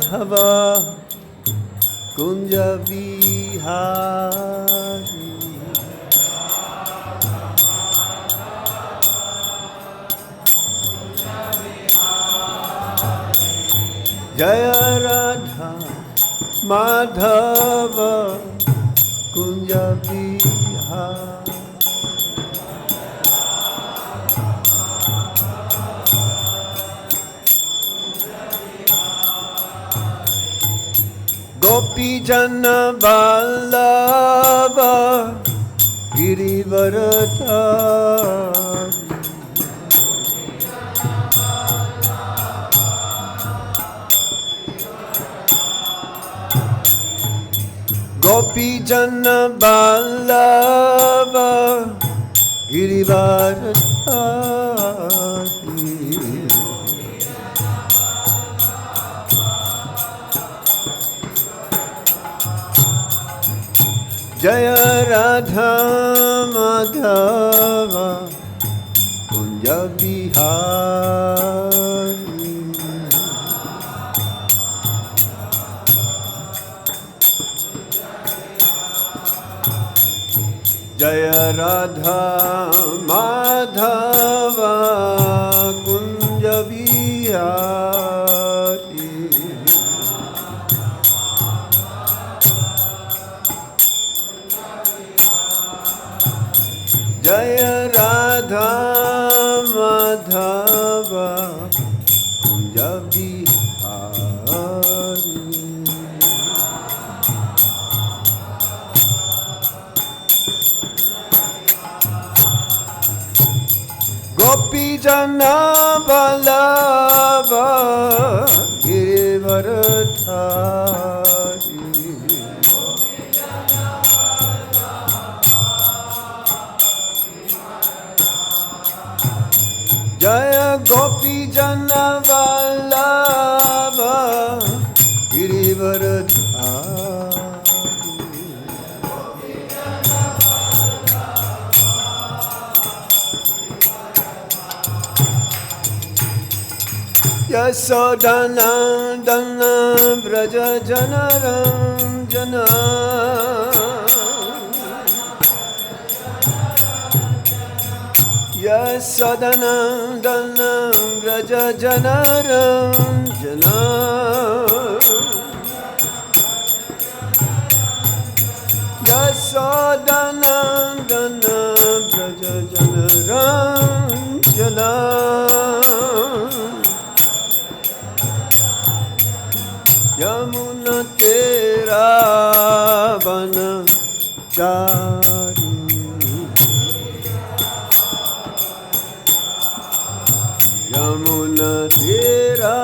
Madhava Kunja Vihari Jaya Radha Madhava Kunja Vihari Gopi Jana Vallabha Girivarata Gopi Jana Vallabha Girivarata Jaya Radha Madhava Kunja Vihari Jaya Radha Madhava Kunja Vihari Jaya Radha Madhava Kunja Vihari Gopi Jana Vallabha Girivaradhari Jaya Gopi Jana Vallabha Girivaradhari Yasodanandana vraja-janaranjana Yasodanandana vraja-janaranjana Yasodanandana vraja-janaranjana Yamuna tera bana chari Yamuna tera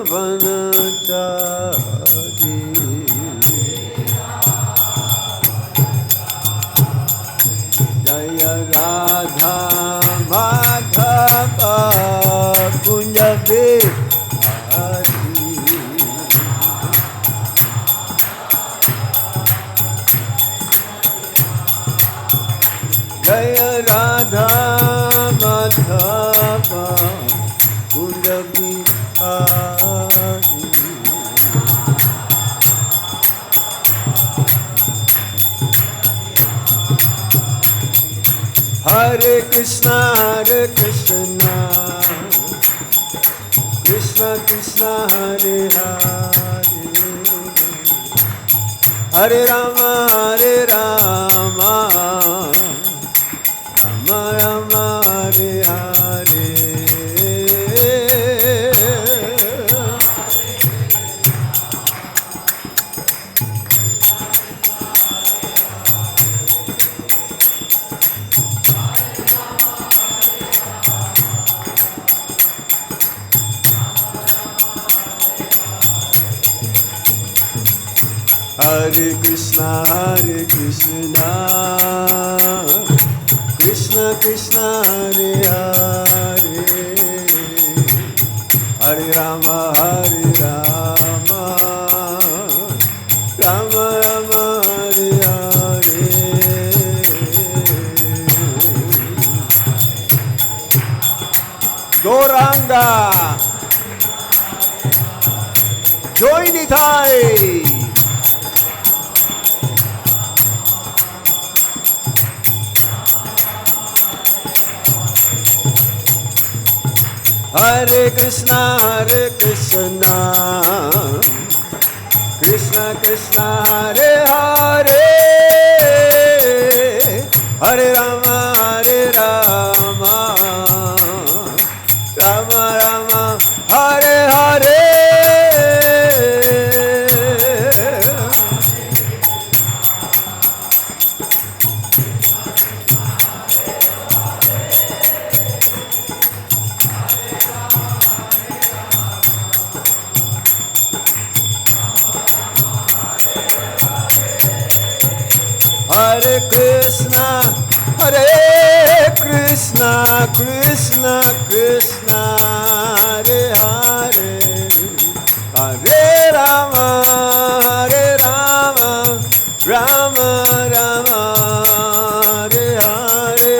bana chari Jaya Radha Madhava Kunja Vihari Jaya Radha Madhava Kunja Vihari Hare Krishna Krishna Krishna Hare Hare Hare Rama Rama Rama Hare Hare Hare Krishna Krishna Krishna Hare Hare Hare Rama Rama Rama Hare Hare Gauranga Joy Nitai. Hare Krishna, Krishna Krishna, Hare Hare, Hare Rama, Rama Rama, Hare Hare. Hare Krishna, Krishna Krishna, Hare Hare, Hare Rama, Rama Rama, Hare Hare.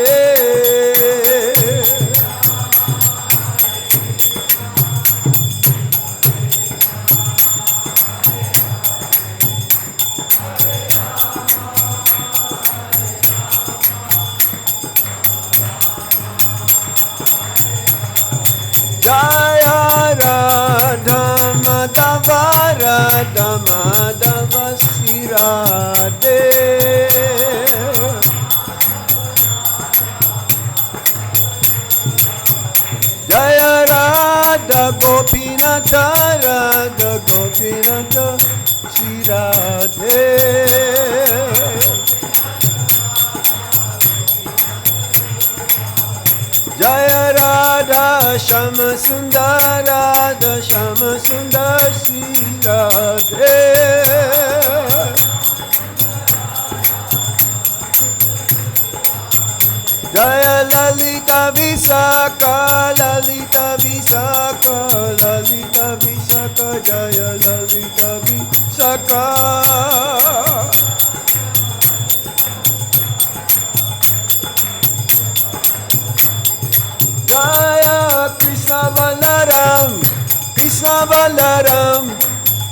Jaya Radha Madhava Radha Madhava Sirade, Jaya Radha Gopinatha Radha Gopinatha Sirade, Jaya Radha Shama Sundar Radha Shama Sundar Sri Radhe, Jaya Lalita Visakha Lalita Visakha Lalita Visakha, Jaya Lalita Visakha. Jaya Krishna Balaram, Krishna Balaram,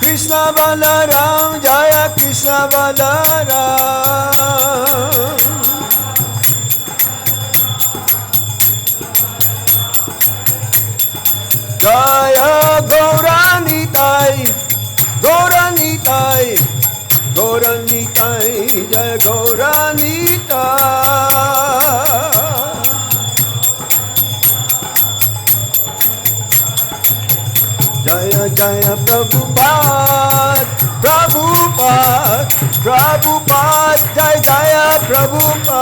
Krishna Balaram, Jaya Krishna Balaram. Jaya Gauranitai, Gauranitai, Gauranitai, Jaya Gauranitai. Jaya Jaya Prabhupada, Prabhupada, Prabhupada, Jaya Jaya Prabhupada.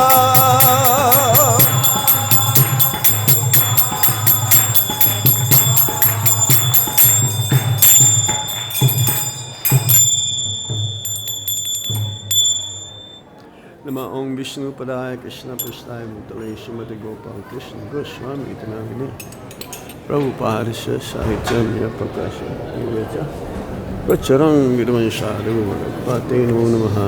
Nama Om Vishnu Padaya Krishna Prasthaya Mutale Srimati Gopal Krishna Goswami Tanamini Prabhupada Sahityam Yapakasha Niveja Vacharang Vidvanshadu Patenu Namaha.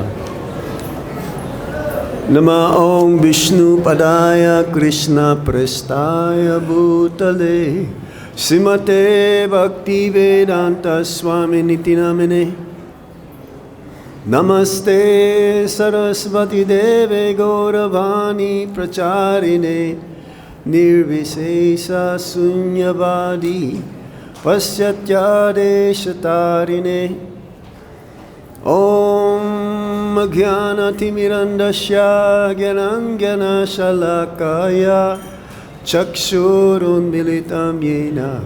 Nama Om Vishnu Padaya Krishna Prasthaya Bhutale Srimate Bhakti Vedanta Swami Niti Namine Namaste Saraswati Deve Gauravani Pracharine Nirvisesa Sunyavadi Pasyatyadesh-tarine Om Jnana-timirandasya Jnana Shalakaya Chakshurunmilitam Yena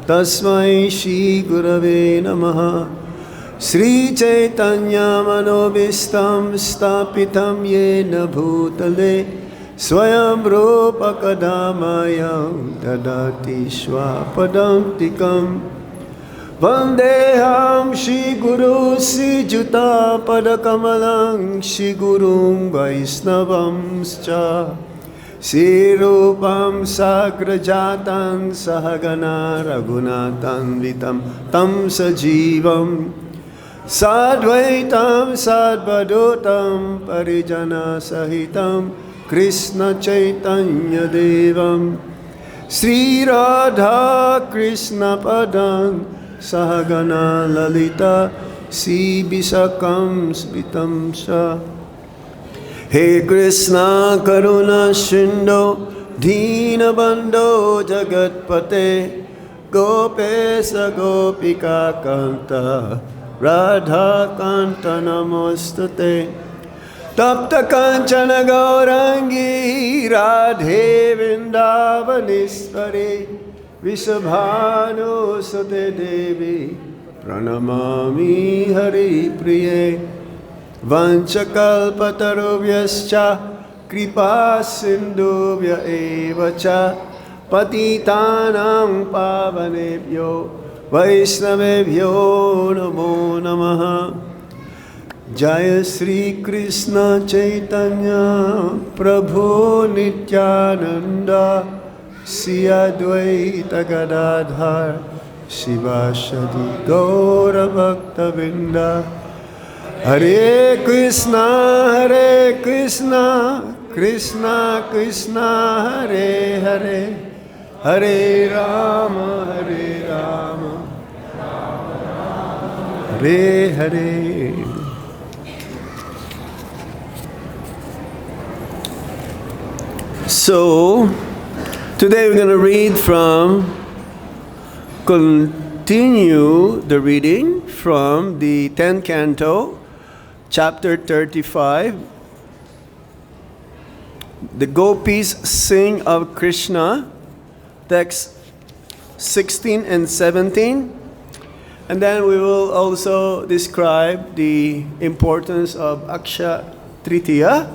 Tasmai Shri Gurave Namaha Sri Chaitanya Manobhistam Stapitam Yena Bhutale Swayam Rupa Kadamayam Dadati Swapadantikam Vandeham Shri Guru Sri Juta Padakamalang Shri Gurum Vaisnavamscha Sri Rupam Sagrajatan Sahagana Raghunatan Vitam Tam Sajivam Sadvaitam Sadvadutam Parijana Sahitam Krishna Chaitanya Devam Sri Radha Krishna Padam Sahagana Lalita Sibisakam Smitamsa. He Krishna Karuna Shindo Dīnabandho Jagatpate Gopesa Gopika Kanta Radha Kanta Namostate Tapta Kanchana Gaurangi Radhe Vrindavaneshwari Vishabhanu Sute Devi Pranamami Hari Priye Vanchakalpatarubhyascha Kripa Sindhubhya Evacha Patitanam Pavanebhyo Vaishnavebhyo Namo Namaha. Jaya Sri Krishna Chaitanya Prabhu Nityananda Sri Advaita Gadadhar Shivashadi Gaura Bhakta Vrinda. Hare Krishna Krishna Krishna Hare Hare Hare Rama Hare Hare. So, today we're going to continue the reading from the 10th canto, chapter 35. The gopis sing of Krishna, text 16 and 17. And then we will also describe the importance of Akshaya Tritiya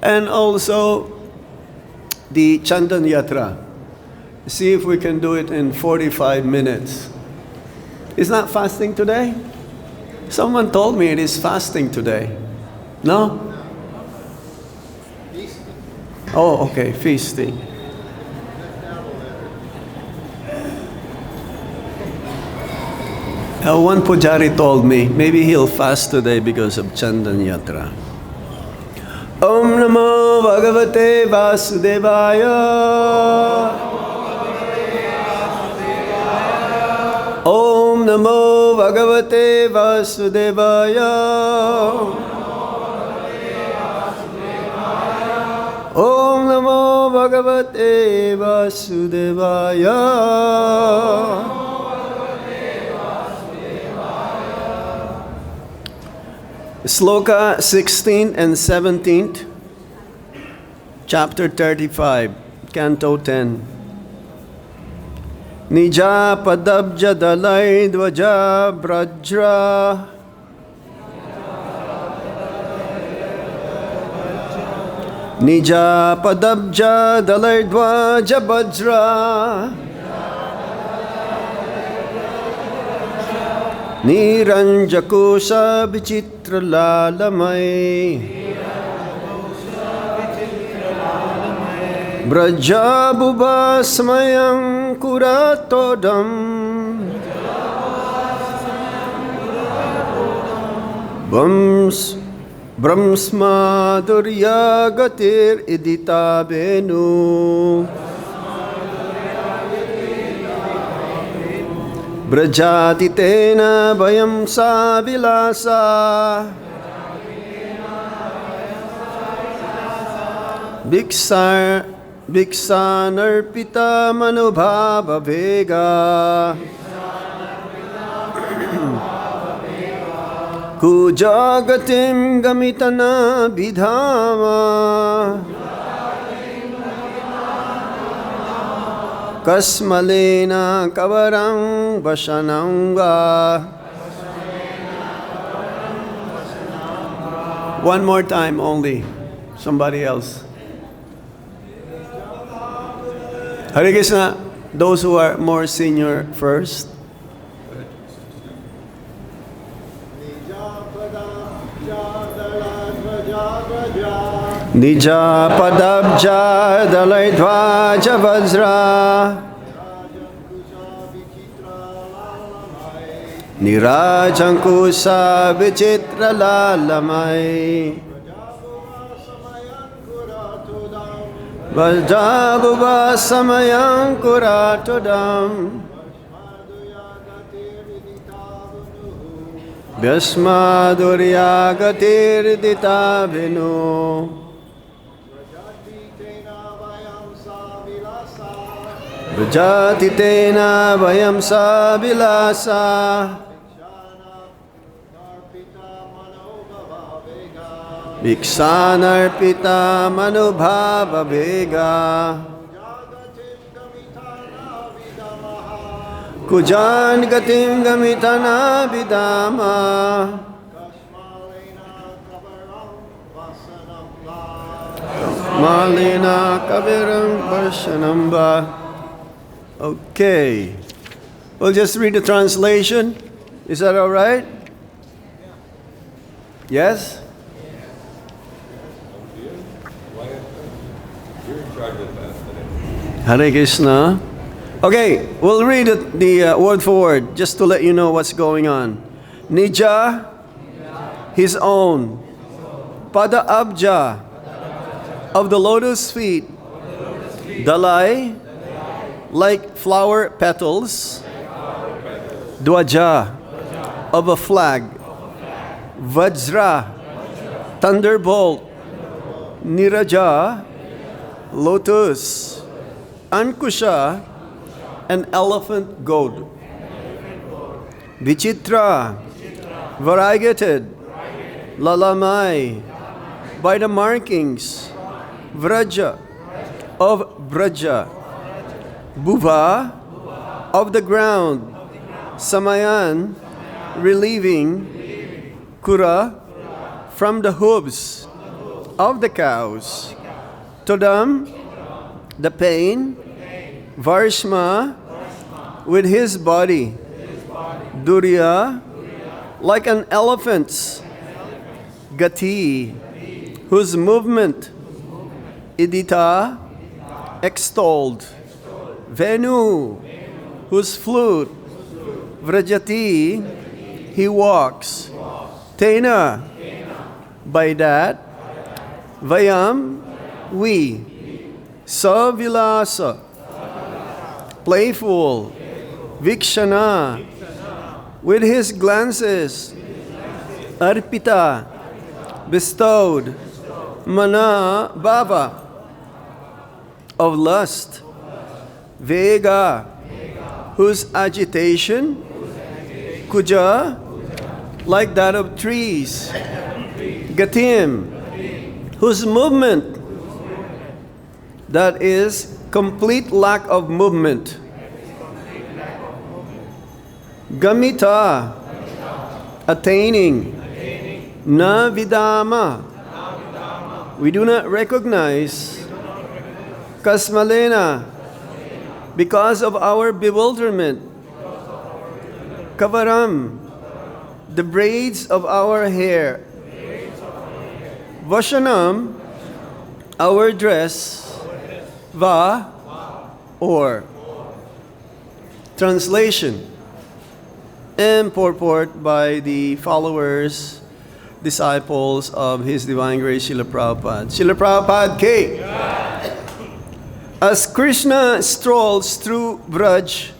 and also the Chandana Yatra. See if we can do it in 45 minutes. Is not fasting today? Someone told me it is fasting today. No? Oh, okay, feasting. One pujari told me, maybe he'll fast today because of Chandana Yatra. Om Namo Bhagavate Vasudevaya. Om Namo Bhagavate Vasudevaya. Om Namo Bhagavate Vasudevaya. Sloka 16 and 17th, chapter 35, canto 10. Nija-padābja-dalair dhvaja-vajra. Nija-padābja-dalair dhvaja-vajra. nīrajāṅkuśa-vicitra-lalāmaiḥ. vraja-bhuvaḥ śamayan khura-todaṁ. vrajma-dhurya-gatir īḍita-veṇuḥ. vrajati tena vayaṁ sa-vilāsa. vīkṣaṇārpita-manobhava-vegāḥ. kuja-gatiṁ gamitā vidāmaḥ. kaśmalena kavaraṁ vasanaṁ. One more time only. Somebody else. Hare Krishna. Those who are more senior first. nija-padābja-dalair dhvaja-vajra. nīrajāṅkuśa-vicitra-lalāmaiḥ. vaja-bhuvaḥ śamayan khura-todaṁ. varṣma-dhurya-gatir īḍita-veṇuḥ. Vrajati tena vayaṁ sa-vilāsa. vīkṣaṇārpita-manobhava-vegāḥ. kuja-gatiṁ gamitā vidāmaḥ. kaśmalena kavaraṁ varṣaṇaṁ. Okay. We'll just read the translation. Is that all right? Yes? Hare Krishna. Okay, we'll read the word for word just to let you know what's going on. Nija, his own. Pada-abja, of the lotus feet. Dalair, like flower petals. Dhvaja, of a flag. Vajra, thunderbolt. Nīrajāṅkuśa, lotus. Ankusha, an elephant goat. Vicitra, variegated. Lalāmaiḥ, by the markings. Vraja, of vraja-bhuvaḥ, of the ground. Shamayan, relieving. Khura, from the hooves of the cows. Todaṁ, the pain. Varṣma, with his body. Dhurya, like an elephant's. Gatir, whose movement. Īḍita, extolled. Veṇuḥ, whose flute. Vrajati, he walks. Tena, by that. Vayaṁ, we. Sa-vilāsa, playful. Vīkṣaṇā, with his glances. Arpita, bestowed. Manaḥ-bhava, of lust. Vega, whose agitation. Kuja, like that of trees. Gatiṁ, whose movement. That is complete lack of movement. Gamitā, attaining. Na vidāmaḥ, we do not recognize. Kaśmalena, because of our bewilderment. Kavaraṁ, the braids of our hair. Vasanaṁ, our dress. Va, or. Translation and purport by the followers, disciples of His Divine Grace Srila Prabhupada. Srila Prabhupada K. As Krishna strolls through Vraj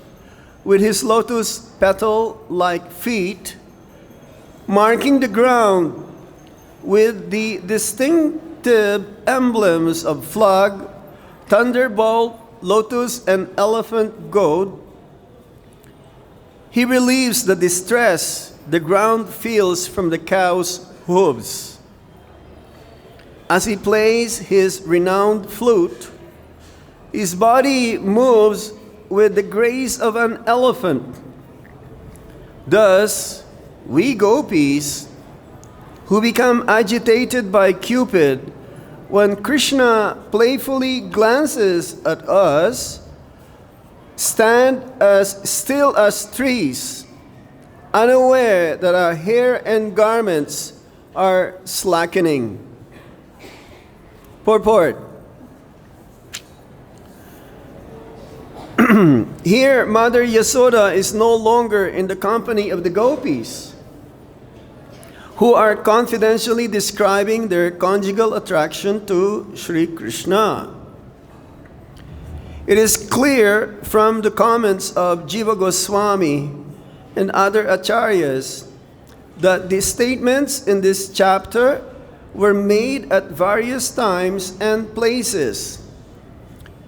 with his lotus petal-like feet, marking the ground with the distinctive emblems of flag, thunderbolt, lotus, and elephant goat, he relieves the distress the ground feels from the cow's hooves. As he plays his renowned flute, his body moves with the grace of an elephant. Thus, we gopis, who become agitated by Cupid when Krishna playfully glances at us, stand as still as trees, unaware that our hair and garments are slackening. Purport. Here, Mother Yasoda is no longer in the company of the gopis, who are confidentially describing their conjugal attraction to Sri Krishna. It is clear from the comments of Jiva Goswami and other acharyas that the statements in this chapter were made at various times and places.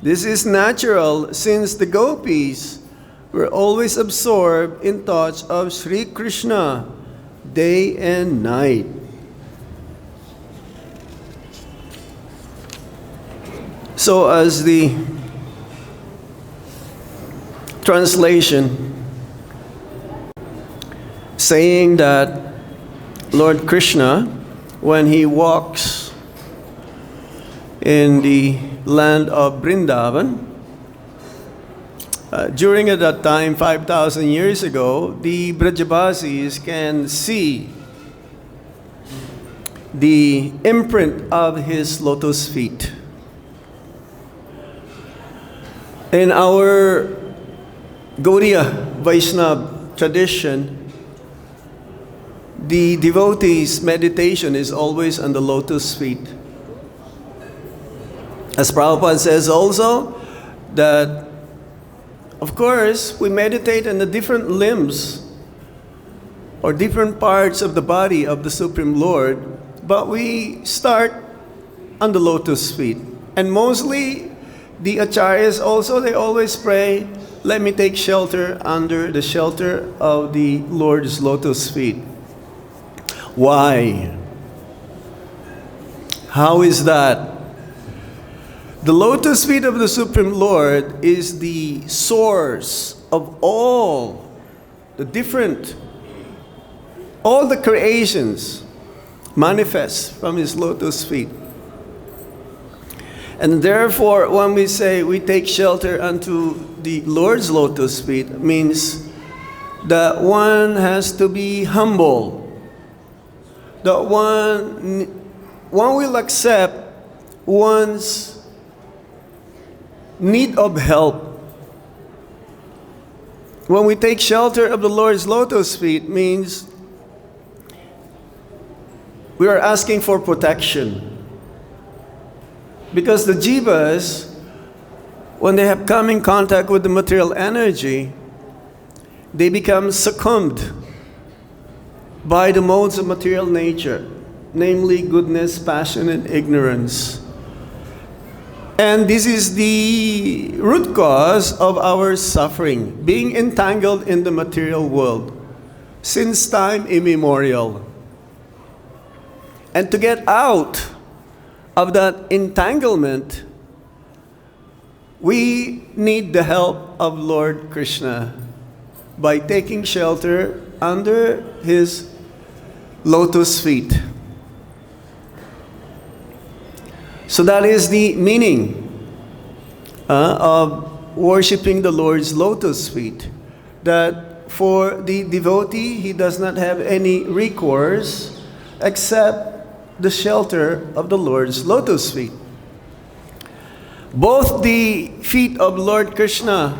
This is natural since the gopis were always absorbed in thoughts of Sri Krishna day and night. So as the translation saying that Lord Krishna, when he walks in the land of Vrindavan, during at that time, 5,000 years ago, the Brajavasis can see the imprint of his lotus feet. In our Gaudiya Vaishnava tradition, the devotee's meditation is always on the lotus feet. As Prabhupada says also, that of course we meditate on the different limbs or different parts of the body of the Supreme Lord, but we start on the lotus feet. And mostly the acharyas also, they always pray, let me take shelter under the shelter of the Lord's lotus feet. Why? How is that? The lotus feet of the Supreme Lord is the source of all the creations manifest from his lotus feet. And therefore, when we say we take shelter unto the Lord's lotus feet, it means that one has to be humble. That one will accept one's need of help. When we take shelter of the Lord's lotus feet, means we are asking for protection. Because the jivas, when they have come in contact with the material energy, they become succumbed by the modes of material nature, namely goodness, passion, and ignorance. And this is the root cause of our suffering, being entangled in the material world since time immemorial. And to get out of that entanglement, we need the help of Lord Krishna by taking shelter under his lotus feet. So that is the meaning of worshiping the Lord's lotus feet. That for the devotee, he does not have any recourse except the shelter of the Lord's lotus feet. Both the feet of Lord Krishna,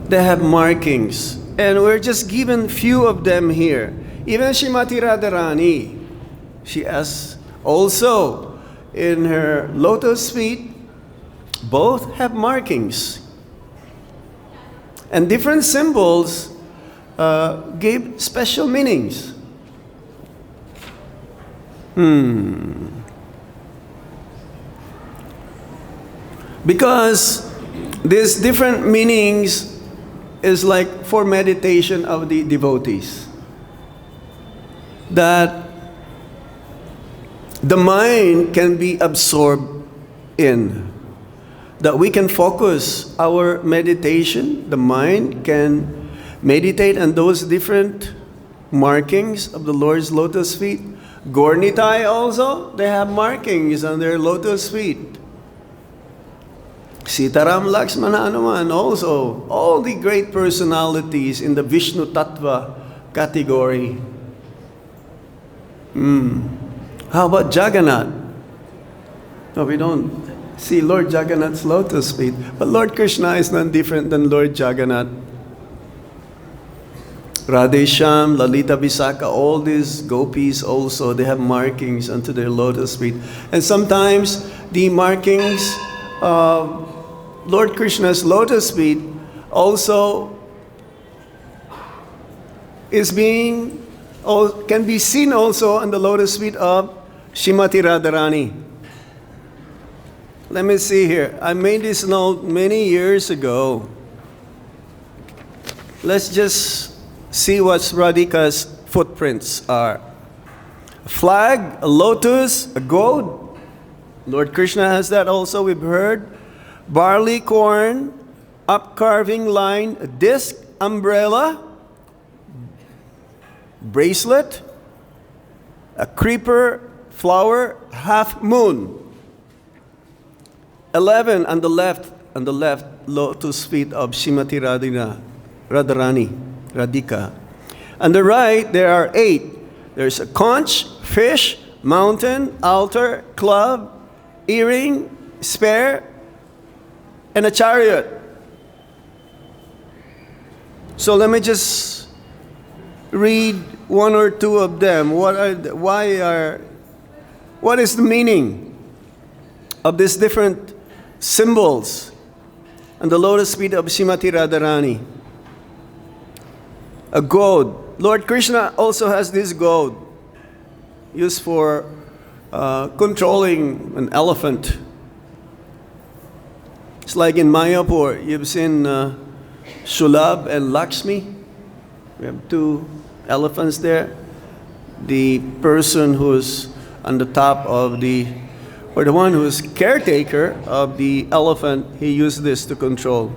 they have markings. And we're just given few of them here. Even Srimati Radharani, she has also in her lotus feet, both have markings. And different symbols gave special meanings. Because these different meanings is like for meditation of the devotees. That the mind can be absorbed in. That we can focus our meditation. The mind can meditate on those different markings of the Lord's lotus feet. Gornitai also, they have markings on their lotus feet. Sitaram Lakshmana Hanuman also, all the great personalities in the Vishnu Tattva category. How about Jagannath? No, we don't see Lord Jagannath's lotus feet, but Lord Krishna is none different than Lord Jagannath. Radhesham, Lalita Visakha, all these gopis also, they have markings onto their lotus feet. And sometimes the markings of Lord Krishna's lotus feet also is being can be seen also on the lotus feet of Srimati Radharani. Let me see here. I made this note many years ago. Let's just see what Radhika's footprints are. A flag, a lotus, a goat. Lord Krishna has that also, we've heard. Barley corn, up-carving line, a disc, umbrella, bracelet, a creeper, flower, half moon. 11 on the left, lotus feet of Srimati Radharani, Radhika. On the right, there are 8. There's a conch, fish, mountain, altar, club, earring, spear, and a chariot. So let me just read one or two of them. What is the meaning of these different symbols on the lotus feet of Srimati Radharani? A goad. Lord Krishna also has this goad used for controlling an elephant. It's like in Mayapur, you've seen Sulabh and Lakshmi. We have 2 elephants there. The person who's on the top of or the one who's caretaker of the elephant, he used this to control.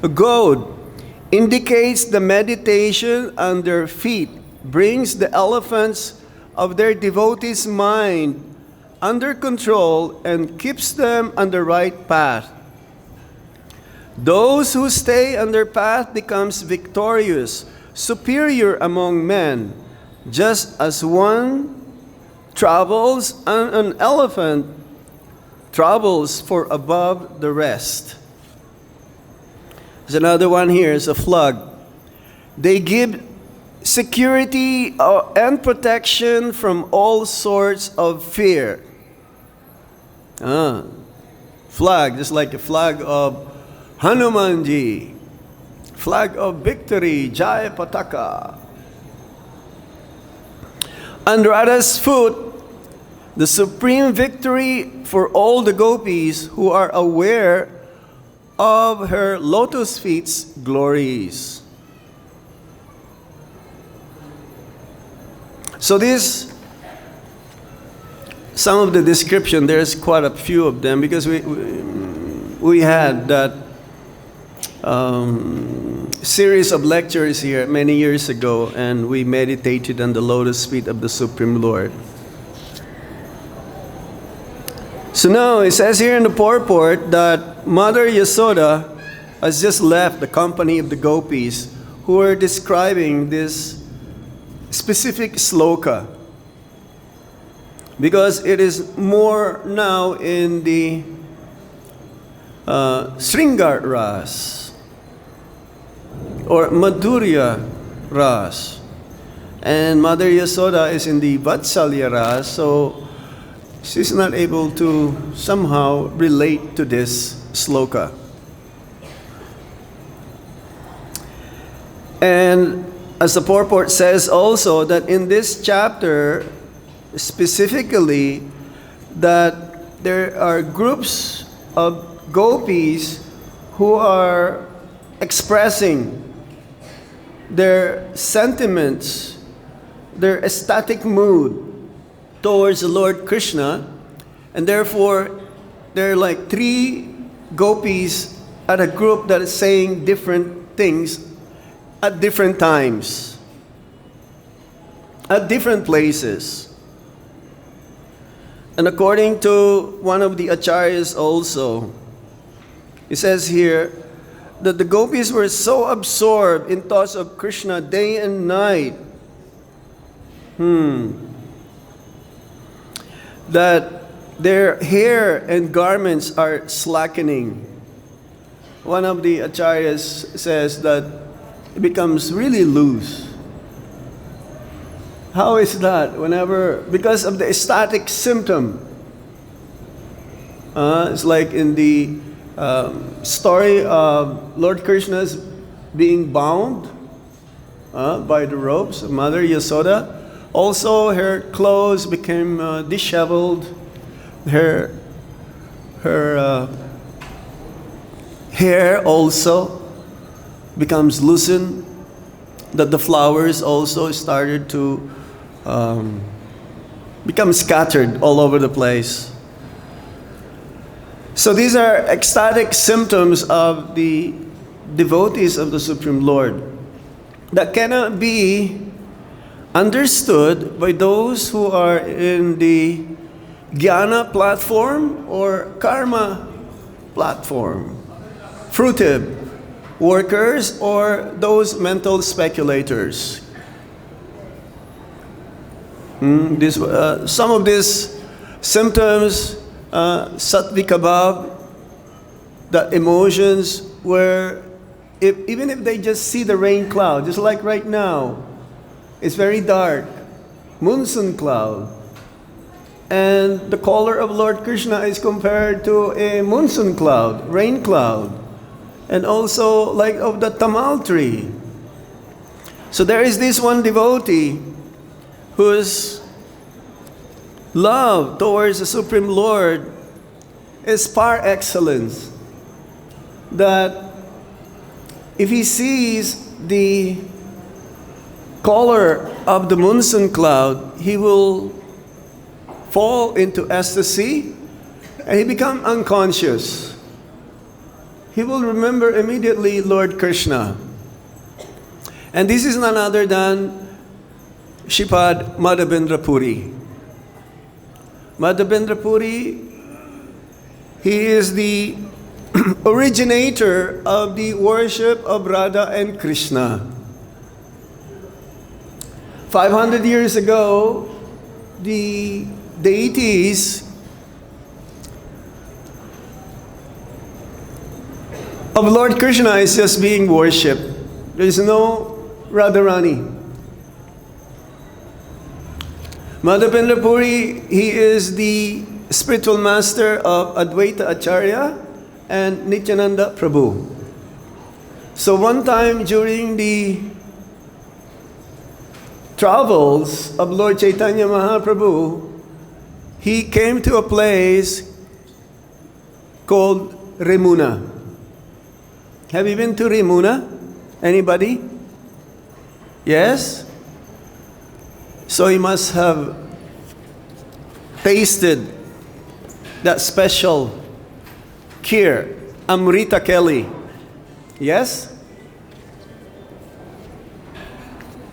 A goad indicates the meditation on their feet, brings the elephants of their devotees' mind under control and keeps them on the right path. Those who stay on their path becomes victorious, superior among men, just as one travels on an elephant travels for above the rest. There's another one here, is a flag. They give security and protection from all sorts of fear. Flag, just like the flag of Hanumanji, flag of victory, Jaya Pataka. On Radha's foot, the supreme victory for all the gopis who are aware of her lotus feet's glories. So this, some of the description, there's quite a few of them, because we had that series of lectures here many years ago, and we meditated on the lotus feet of the Supreme Lord. So now it says here in the purport that Mother Yasoda has just left the company of the gopis who are describing this specific sloka, because it is more now in the Sringar Ras or Madhurya Ras, and Mother Yasoda is in the Vatsalya Ras, so she's not able to somehow relate to this sloka. And as the purport says also, that in this chapter specifically, that there are groups of gopis who are expressing their sentiments, their ecstatic mood towards the Lord Krishna, and therefore there are like 3 gopis at a group that is saying different things at different times, at different places. And according to one of the acharyas also, it says here that the gopis were so absorbed in thoughts of Krishna day and night that their hair and garments are slackening. One of the acharyas says that it becomes really loose. How is that? Because of the ecstatic symptom. It's like in the story of Lord Krishna's being bound by the ropes. Mother Yasoda. Also, her clothes became disheveled. Her hair also becomes loosened. That the flowers also started to become scattered all over the place. So these are ecstatic symptoms of the devotees of the Supreme Lord that cannot be understood by those who are in the jnana platform or karma platform, fruitive workers or those mental speculators. Some of these symptoms, sattvika bhav, the emotions where even if they just see the rain cloud, just like right now, it's very dark, monsoon cloud, and the color of Lord Krishna is compared to a monsoon cloud, rain cloud, and also like of the tamal tree. So there is this one devotee whose love towards the Supreme Lord is par excellence, that if he sees the color of the monsoon cloud, he will fall into ecstasy and he become unconscious. He will remember immediately Lord Krishna. And this is none other than Shripad Madhavendra Puri. Madhavendra Puri, he is the originator of the worship of Radha and Krishna. 500 years ago, the deities of Lord Krishna is just being worshipped. There is no Radharani. Madhavendra Puri, he is the spiritual master of Advaita Acharya and Nityananda Prabhu. So one time during the travels of Lord Chaitanya Mahaprabhu, he came to a place called Remuna. Have you been to Remuna? Anybody? Yes? So he must have tasted that special kheer, Amrita Kelly. Yes?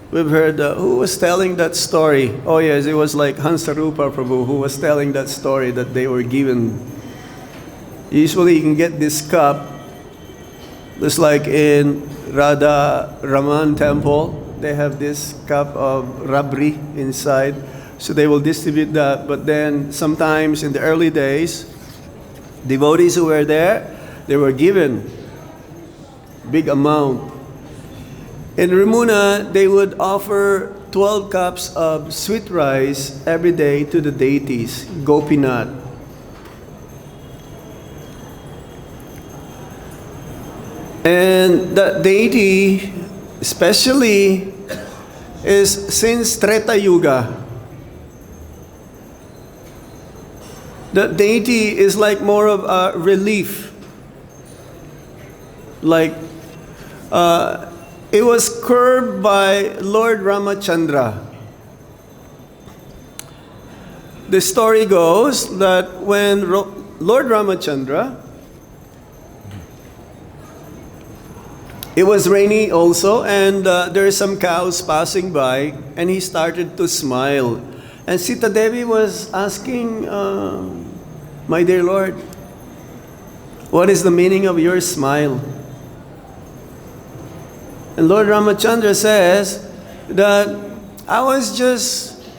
We've heard, who was telling that story? Oh yes, it was like Hansarupa Prabhu who was telling that story that they were given. Usually you can get this cup, just like in Radha Raman temple, they have this cup of rabri inside. So they will distribute that, but then sometimes in the early days, devotees who were there, they were given big amount. In Remuna, they would offer 12 cups of sweet rice every day to the deities, Gopinath. And that deity, especially, is since Treta Yuga. The deity is like more of a relief. Like, it was curbed by Lord Ramachandra. The story goes that when Lord Ramachandra, it was rainy also, and there are some cows passing by, and he started to smile. And Sita Devi was asking, my dear Lord, what is the meaning of your smile? And Lord Ramachandra says that I was just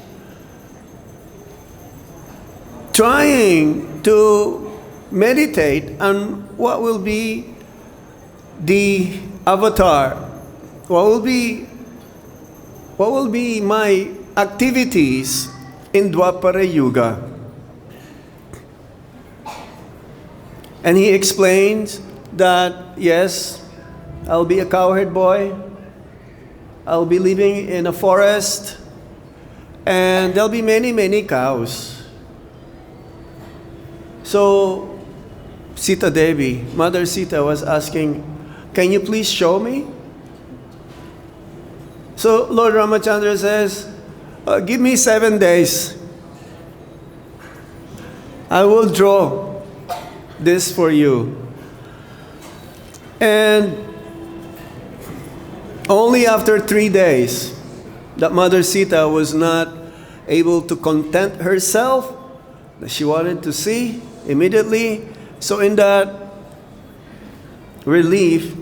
trying to meditate on what will be the avatar, what will be my activities in Dwapara Yuga. And he explains that, yes, I'll be a cowherd boy. I'll be living in a forest, and there'll be many, many cows. So Sita Devi, Mother Sita, was asking, can you please show me? So Lord Ramachandra says, give me 7 days. I will draw this for you. And only after 3 days that Mother Sita was not able to content herself, that she wanted to see immediately. So in that relief,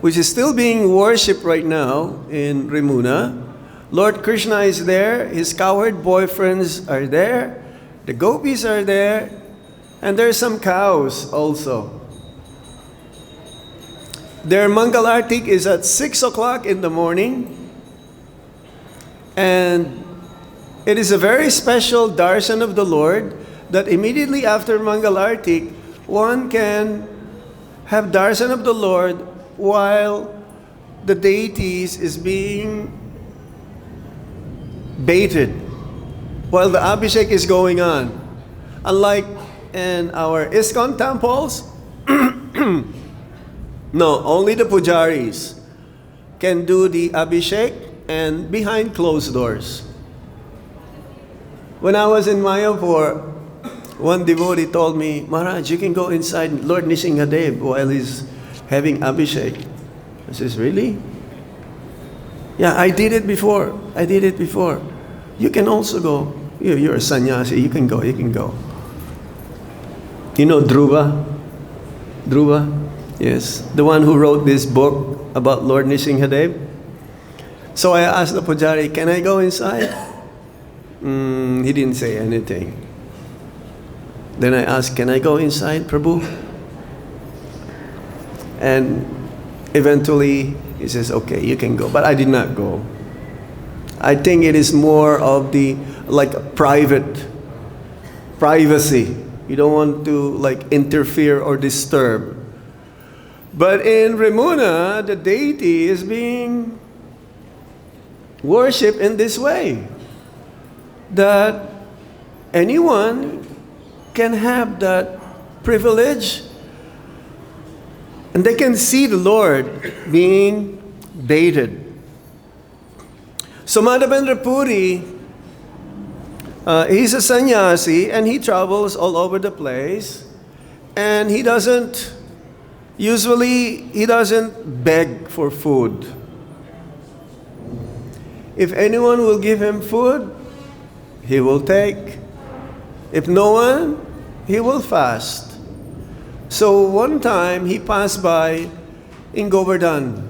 which is still being worshipped right now in Rimuna, Lord Krishna is there, his cowherd boyfriends are there, the gopis are there, and there are some cows also. Their Mangal Artik is at 6 o'clock in the morning, and it is a very special darshan of the Lord that immediately after Mangal Artik, one can have darshan of the Lord while the deities is being baited, while the Abhishek is going on. Unlike in our ISKCON temples, no, only the pujaris can do the Abhishek and behind closed doors. When I was in Mayapur, one devotee told me, Maharaj, you can go inside Lord Nishingadev while he's having Abhishek. I says, really? Yeah, I did it before. You can also go. You're a sannyasi, you can go. You know Dhruva? Yes, the one who wrote this book about Lord Nishingadev. So I asked the pujari, can I go inside? He didn't say anything. Then I asked, can I go inside, Prabhu? And eventually he says, okay, you can go. But I did not go. I think it is more of the privacy. You don't want to interfere or disturb. But in Rimuna, the deity is being worshipped in this way, that anyone can have that privilege, and they can see the Lord being baited. So Madhavendra Puri, he's a sannyasi, and he travels all over the place, and he doesn't beg for food. If anyone will give him food, he will take. If no one, he will fast. So one time he passed by in Govardhan,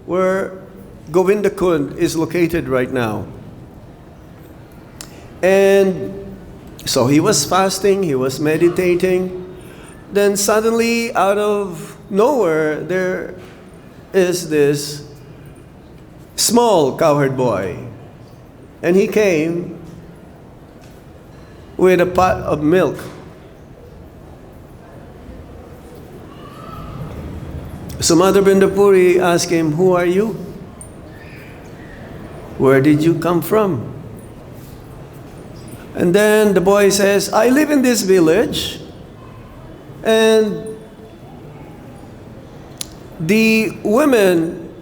where Govindakund is located right now. And so he was fasting, he was meditating. Then suddenly, out of nowhere, there is this small cowherd boy. And he came with a pot of milk. So Madhavendra Puri asked him, who are you? Where did you come from? And then the boy says, I live in this village, and the women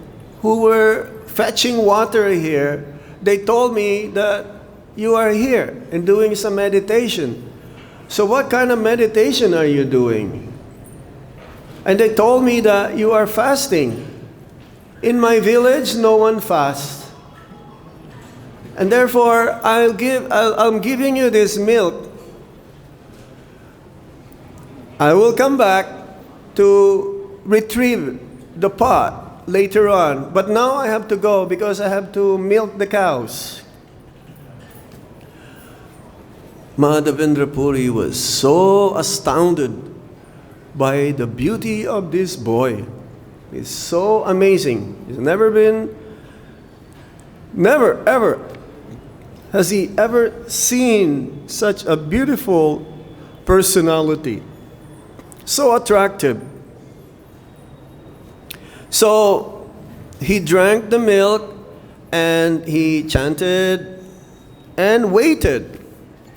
who were fetching water here, they told me that you are here and doing some meditation. So what kind of meditation are you doing? And they told me that you are fasting. In my village, no one fasts. And therefore, I'm giving you this milk. I will come back to retrieve the pot later on. But now I have to go because I have to milk the cows. Madhavendra Puri was so astounded by the beauty of this boy. It's so amazing. He's never ever has he ever seen such a beautiful personality. So attractive. So he drank the milk and he chanted and waited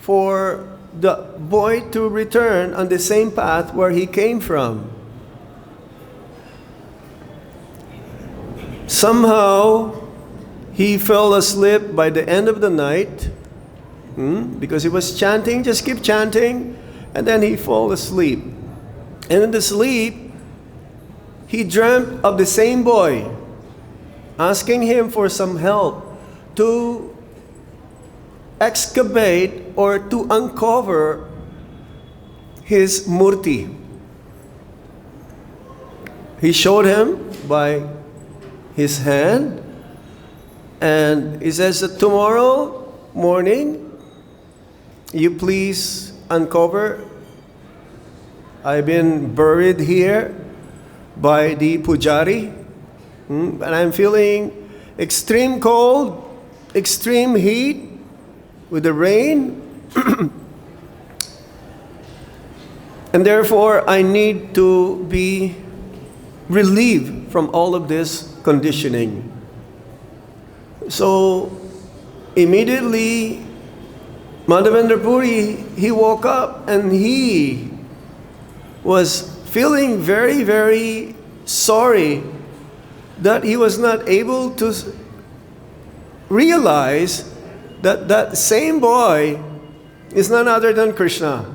for the boy to return on the same path where he came from. Somehow, he fell asleep by the end of the night because he was chanting, just keep chanting, and then he fell asleep. And in the sleep, he dreamt of the same boy, asking him for some help to excavate or to uncover his murti. He showed him by his hand, and he says that tomorrow morning, you please uncover. I've been buried here by the pujari, and I'm feeling extreme cold, extreme heat with the rain, and therefore I need to be relieved from all of this conditioning. So immediately, Madhavendra Puri, he woke up and he was feeling very, very sorry that he was not able to realize that that same boy is none other than Krishna.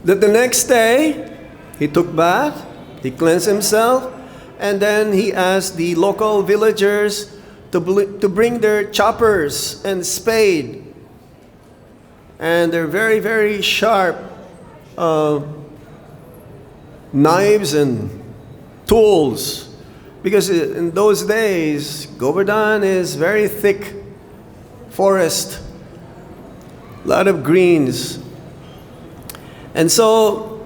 That the next day, he took bath, he cleansed himself, and then he asked the local villagers to bring their choppers and spade. And they're very, very sharp knives and tools. Because in those days, Govardhan is very thick forest, a lot of greens. And so,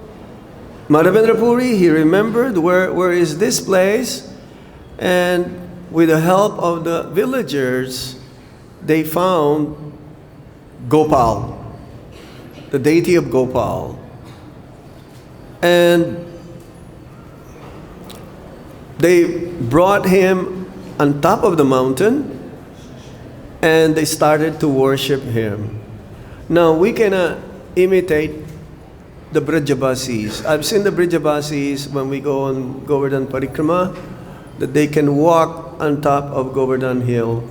Madhavendra Puri, he remembered where is this place, and with the help of the villagers, they found Gopal, the deity of Gopal. And they brought him on top of the mountain and they started to worship him. Now, we cannot imitate the Brajavasis. I've seen the Brajavasis when we go on Govardhan Parikrama, that they can walk on top of Govardhan Hill.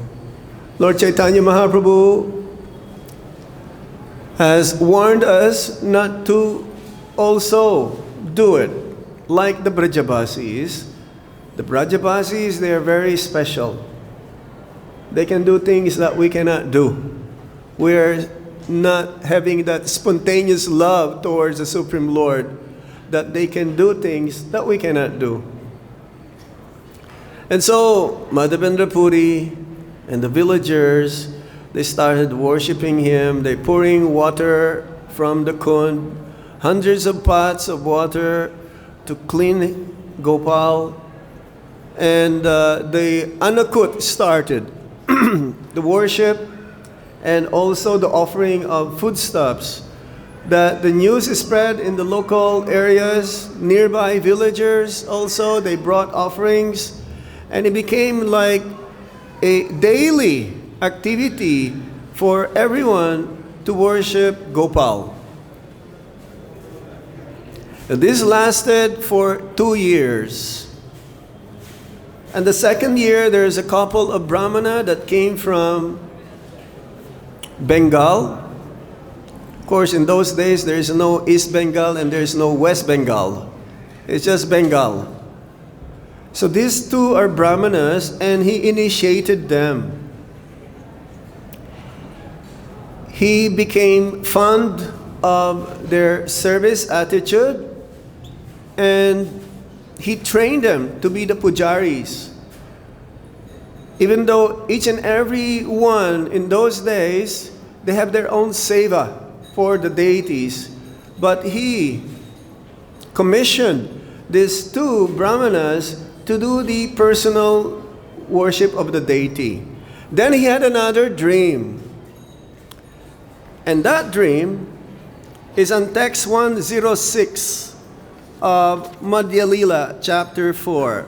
Lord Chaitanya Mahaprabhu has warned us not to also do it like the Brajavasis. The Brajavasis, they are very special. They can do things that we cannot do. We're not having that spontaneous love towards the Supreme Lord, that they can do things that we cannot do. And so, Madhavendra Puri and the villagers, they started worshiping him. They pouring water from the kund, hundreds of pots of water to clean Gopal. And the anakut started, the worship and also the offering of foodstuffs. That the news is spread in the local areas, nearby villagers also, they brought offerings. And it became like a daily activity for everyone to worship Gopal. And this lasted for 2 years. And the second year, there's a couple of Brahmana that came from Bengal. Of course, in those days, there is no East Bengal and there is no West Bengal. It's just Bengal. So these two are Brahmanas, and he initiated them. He became fond of their service attitude, and he trained them to be the pujaris. Even though each and every one in those days, they have their own seva for the deities. But he commissioned these two Brahmanas to do the personal worship of the deity. Then he had another dream. And that dream is on text 106 of Madhya Lila, chapter 4.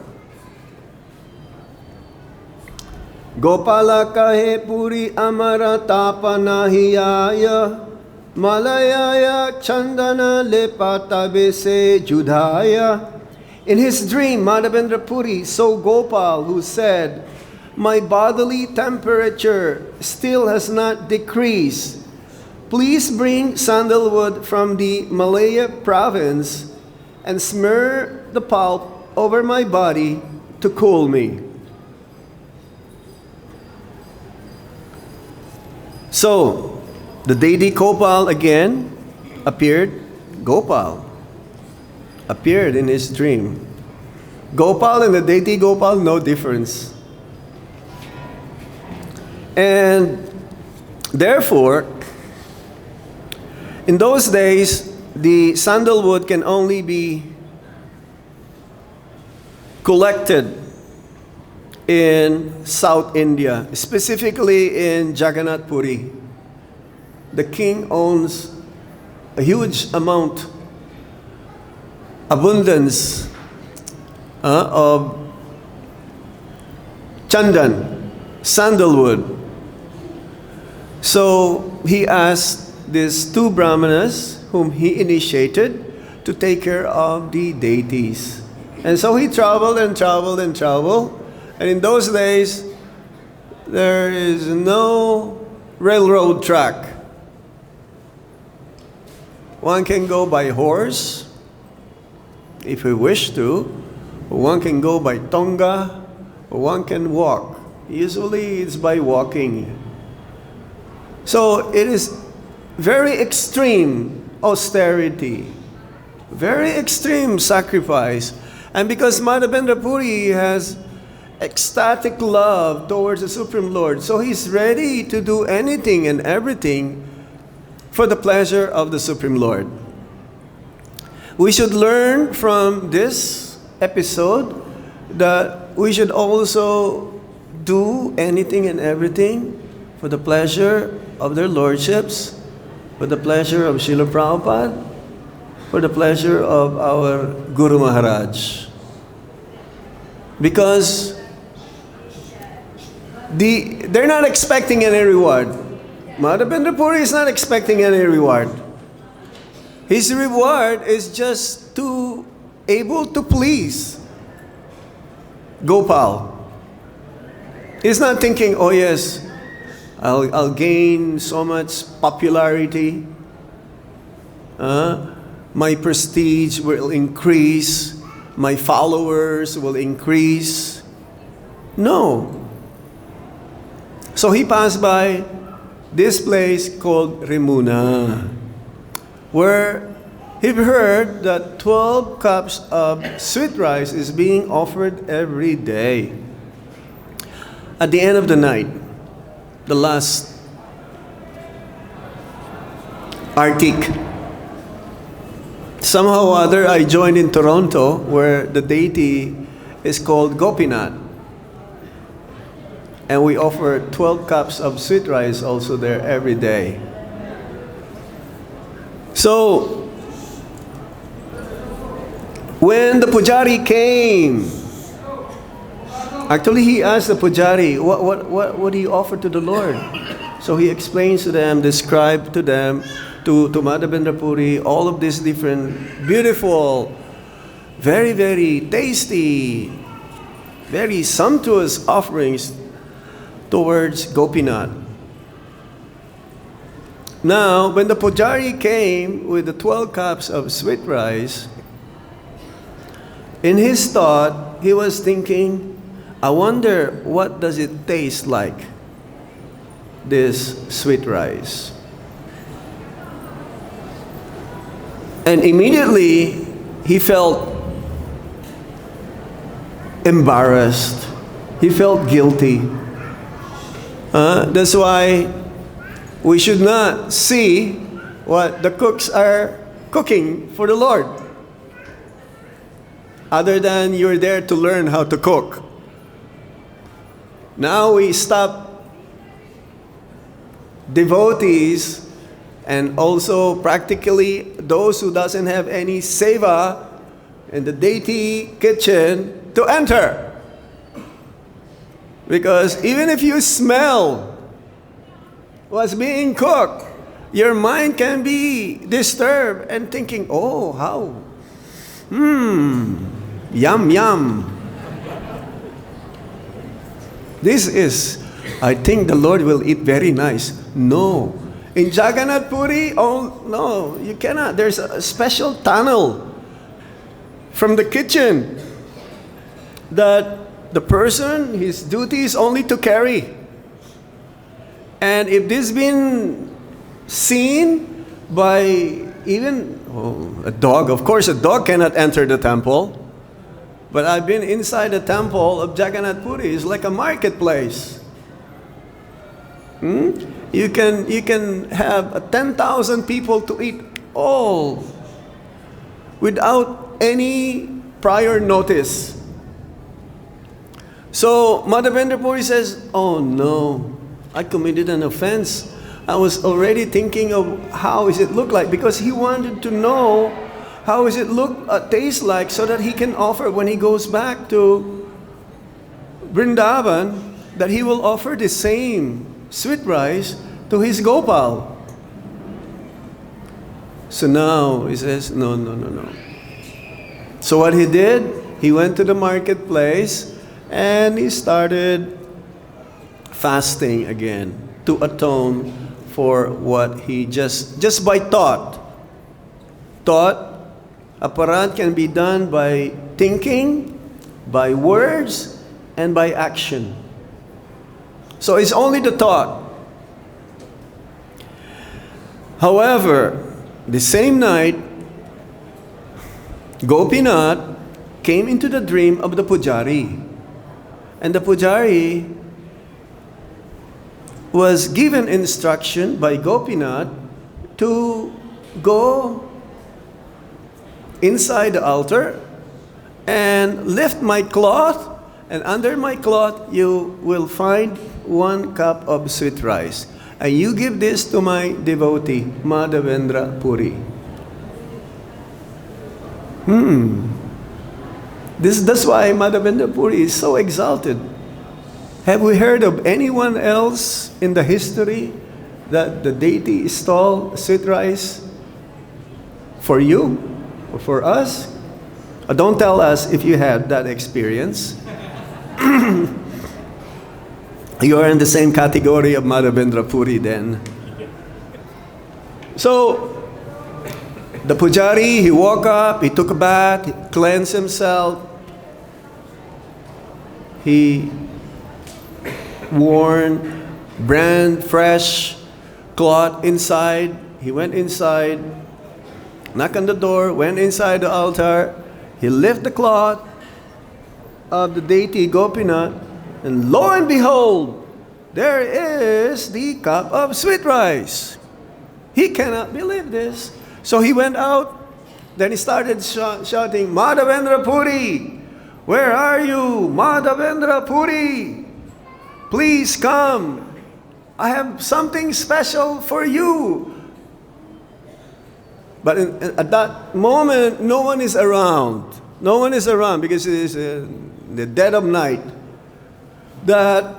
Gopala kahe puri amara tapanahiyaya malayaya Chandana lepata bese judhaya. In his dream, Madhavendra Puri saw Gopal, who said, "My bodily temperature still has not decreased. Please bring sandalwood from the Malaya province and smear the pulp over my body to cool me." So, the deity Gopal again appeared. Gopal appeared in his dream. Gopal and the deity Gopal, no difference. And therefore, in those days, the sandalwood can only be collected in South India, specifically in Jagannath Puri. The king owns a huge amount, abundance of chandan, sandalwood. So he asked these two brahmanas whom he initiated to take care of the deities. And so he traveled and traveled and traveled. And in those days, there is no railroad track. One can go by horse, if we wish to. One can go by tonga, or one can walk. Usually it's by walking. So it is very extreme austerity, very extreme sacrifice. And because Madhavendra Puri has ecstatic love towards the Supreme Lord, so he's ready to do anything and everything for the pleasure of the Supreme Lord. We should learn from this episode that we should also do anything and everything for the pleasure of their lordships, for the pleasure of Srila Prabhupada, for the pleasure of our Guru Maharaj. Because they're not expecting any reward. Madhavendra Puri is not expecting any reward. His reward is just to able to please Gopal. He's not thinking, oh yes, I'll gain so much popularity. My prestige will increase. My followers will increase. No. So he passed by this place called Rimuna, where he heard that 12 cups of sweet rice is being offered every day. At the end of the night, the last Arctic, somehow or other I joined in Toronto, where the deity is called Gopinath. And we offer 12 cups of sweet rice also there every day. So, when the pujari came, actually he asked the pujari, what do you offer to the Lord? So he explains to them, described to them, to Madhavendra Puri, all of these different beautiful, very, very tasty, very sumptuous offerings towards Gopinath. Now, when the pujari came with the 12 cups of sweet rice, in his thought, he was thinking, I wonder what does it taste like, this sweet rice. And immediately, he felt embarrassed. He felt guilty. That's why we should not see what the cooks are cooking for the Lord, other than you're there to learn how to cook. Now we stop devotees and also practically those who doesn't have any seva in the deity kitchen to enter. Because even if you smell what's being cooked, your mind can be disturbed and thinking, oh, how? Yum, yum. This is, I think the Lord will eat very nice. No. In Jagannath Puri, oh, no, you cannot. There's a special tunnel from the kitchen that the person, his duty is only to carry. And if this been seen by even a dog, of course a dog cannot enter the temple, but I've been inside the temple of Jagannath Puri. It's like a marketplace. You can have 10,000 people to eat all without any prior notice. So Madhavendra Puri says, oh no, I committed an offense. I was already thinking of how is it look like, because he wanted to know how is it taste like, so that he can offer when he goes back to Vrindavan, that he will offer the same sweet rice to his Gopal. So now he says, no. So what he did, he went to the marketplace and he started fasting again to atone for what he just by thought. Aparat can be done by thinking, by words, and by action. So it's only the thought. However, the same night, Gopinath came into the dream of the Pujari. And the Pujari was given instruction by Gopinath to go inside the altar and lift my cloth, and under my cloth you will find 1 cup of sweet rice. And you give this to my devotee, Madhavendra Puri. That's why Madhavendra Puri is so exalted. Have we heard of anyone else in the history that the deity stole sweet rice for you or for us? Don't tell us if you had that experience. You are in the same category of Madhavendra Puri then. So, the Pujari, he woke up, he took a bath, he cleansed himself. He worn brand fresh cloth inside. He went inside, knocked on the door, went inside the altar. He lifted the cloth of the deity Gopinath, and lo and behold, there is the cup of sweet rice. He cannot believe this. So he went out, then he started shouting, Madhavendra Puri, where are you? Madhavendra Puri, please come. I have something special for you. But at that moment, no one is around. No one is around because it is the dead of night. That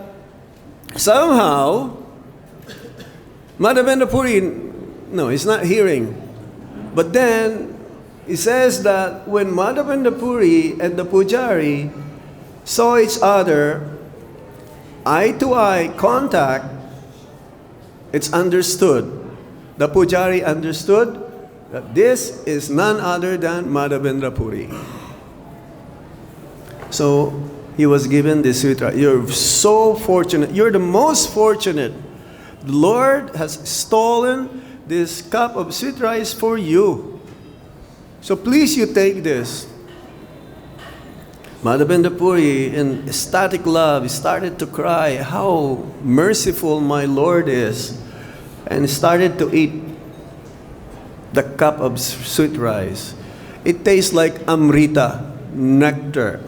somehow, Madhavendra Puri, no, he's not hearing. But then, it says that when Madhavendra Puri and the Pujari saw each other, eye-to-eye contact, it's understood. The Pujari understood that this is none other than Madhavendra Puri. So, he was given this sweet rice. You're so fortunate. You're the most fortunate. The Lord has stolen this cup of sweet rice for you. So please you take this. Madhavendra Puri, in ecstatic love, started to cry, how merciful my Lord is. And started to eat the cup of sweet rice. It tastes like amrita, nectar.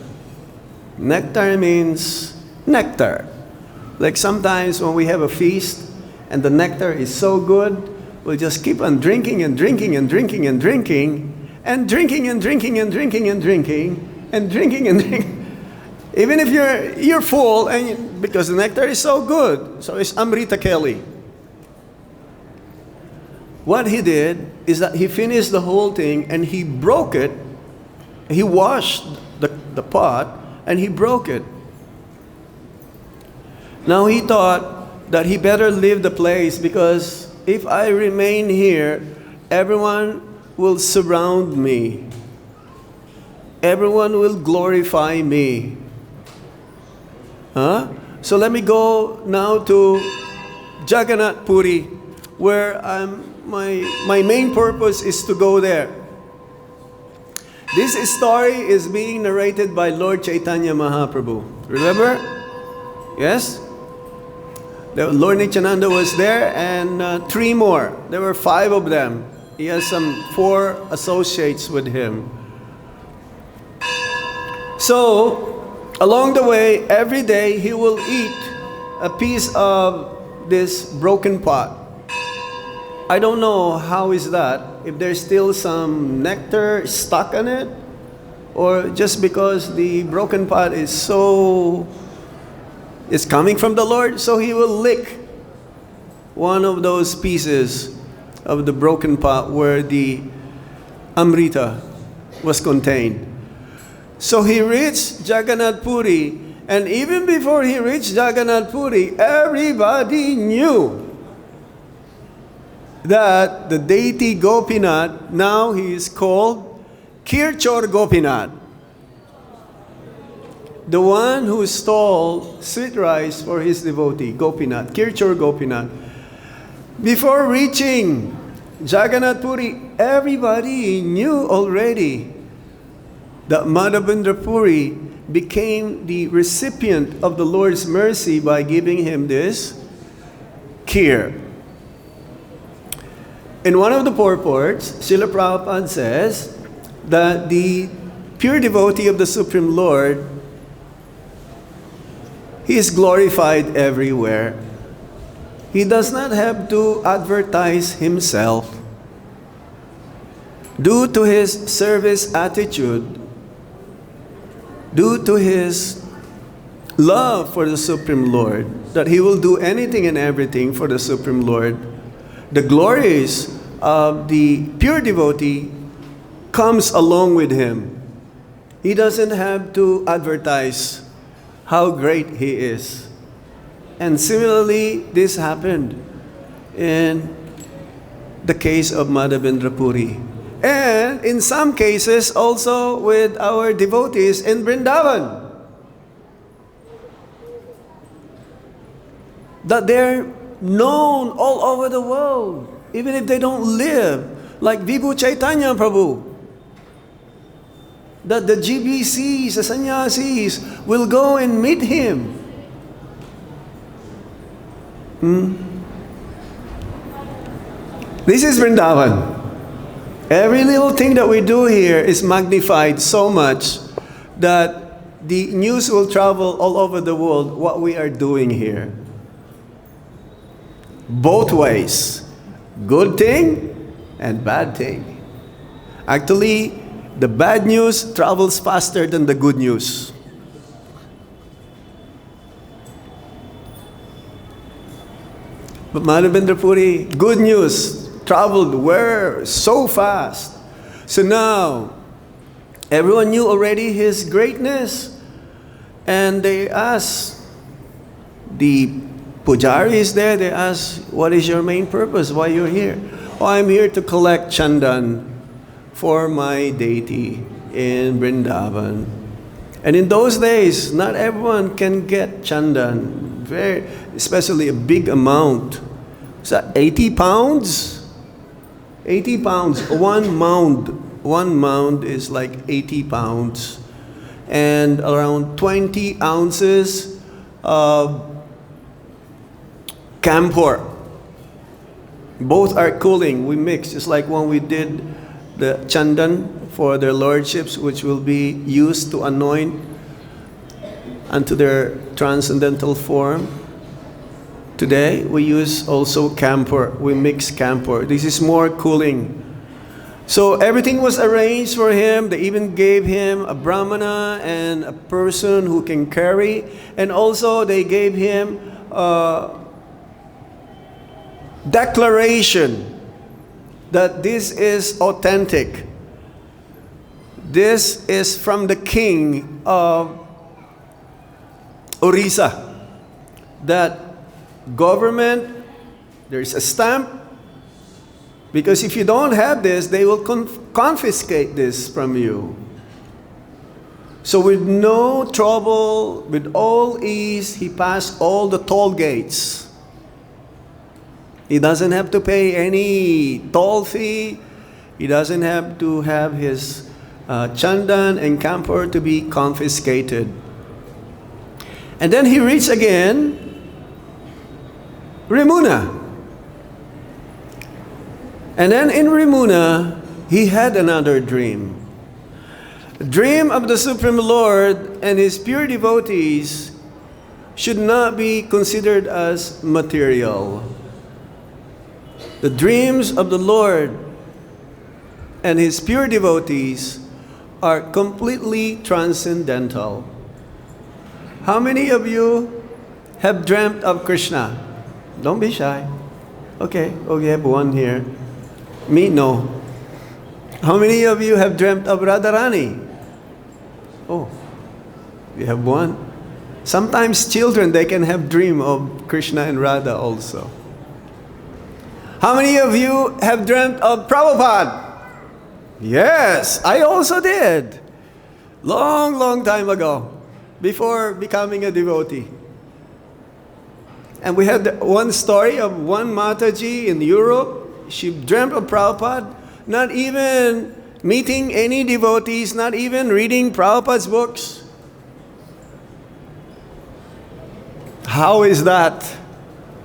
Nectar means nectar. Like sometimes when we have a feast and the nectar is so good, we'll just keep on drinking and drinking and drinking and drinking, and drinking and drinking and drinking and drinking and drinking and drinking. Even if you're full, and because the nectar is so good, so it's Amrita Kelly. What he did is that he finished the whole thing and he broke it. He washed the pot and he broke it. Now he thought that he better leave the place, because if I remain here, everyone will surround me. Everyone will glorify me. So let me go now to Jagannath Puri, where my main purpose is to go there. This story is being narrated by Lord Chaitanya Mahaprabhu. Remember? Yes? Lord Nityananda was there, and 3 more. There were 5 of them. He has some 4 associates with him. So, along the way, every day he will eat a piece of this broken pot. I don't know how is that, if there's still some nectar stuck on it, or just because the broken pot is coming from the Lord, so he will lick one of those pieces of the broken pot where the Amrita was contained. So he reached Jagannath Puri, and even before he reached Jagannath Puri, everybody knew that the deity Gopinath, now he is called Kirchor Gopinath, the one who stole sweet rice for his devotee, Gopinath, Kirchor Gopinath. Before reaching Jagannath Puri, everybody knew already that Madhavendra Puri became the recipient of the Lord's mercy by giving him this kheer. In one of the purports, Srila Prabhupada says that the pure devotee of the Supreme Lord, he is glorified everywhere. He does not have to advertise himself. Due to his service attitude, due to his love for the Supreme Lord, that he will do anything and everything for the Supreme Lord, the glories of the pure devotee comes along with him. He doesn't have to advertise how great he is. And similarly, this happened in the case of Madhavendra Puri. And in some cases also with our devotees in Vrindavan, that they're known all over the world, even if they don't live, like Vibhu Chaitanya Prabhu, that the GBCs, the sannyasis, will go and meet him. This is Vrindavan. Every little thing that we do here is magnified so much that the news will travel all over the world what we are doing here. Both ways. Good thing and bad thing. Actually, the bad news travels faster than the good news. But Madhavendra Puri, good news traveled where? So fast. So now, everyone knew already his greatness. And they asked, the pujari is there, they asked, what is your main purpose? Why you're here? Oh, I'm here to collect chandan for my deity in Vrindavan. And in those days, not everyone can get chandan, especially a big amount. Is that 80 pounds? 80 pounds, one mound is like 80 pounds, and around 20 ounces of camphor. Both are cooling, we mix, just like when we did the chandan for their lordships, which will be used to anoint unto their transcendental form. Today, we use also camphor. We mix camphor. This is more cooling. So everything was arranged for him. They even gave him a brahmana and a person who can carry. And also they gave him a declaration that this is authentic. This is from the king of Orissa. That government, there's a stamp. Because if you don't have this, they will confiscate this from you. So with no trouble, with all ease, he passed all the toll gates. He doesn't have to pay any toll fee. He doesn't have to have his chandan and camphor to be confiscated. And then he reached again Rimuna. And then in Rimuna, he had another dream. A dream of the Supreme Lord and his pure devotees should not be considered as material. The dreams of the Lord and his pure devotees are completely transcendental. How many of you have dreamt of Krishna? Don't be shy. Okay, we have one here. Me, no. How many of you have dreamt of Radharani? Oh, we have one. Sometimes children, they can have dream of Krishna and Radha also. How many of you have dreamt of Prabhupada? Yes, I also did. Long time ago, before becoming a devotee. And we had one story of one Mataji in Europe. She dreamt of Prabhupada, not even meeting any devotees, not even reading Prabhupada's books. How is that?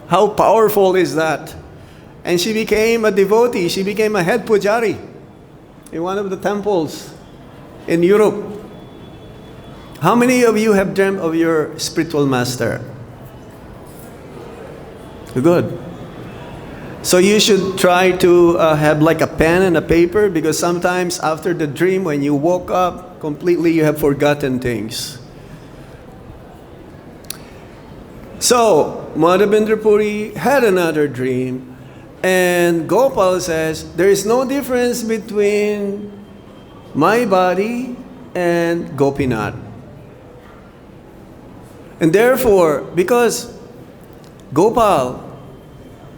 How powerful is that? And she became a devotee. She became a head pujari in one of the temples in Europe. How many of you have dreamt of your spiritual master? Good. So you should try to have like a pen and a paper, because sometimes after the dream, when you woke up, completely you have forgotten things. So Madhavendra Puri had another dream, and Gopal says, there is no difference between my body and Gopinath. And therefore, because Gopal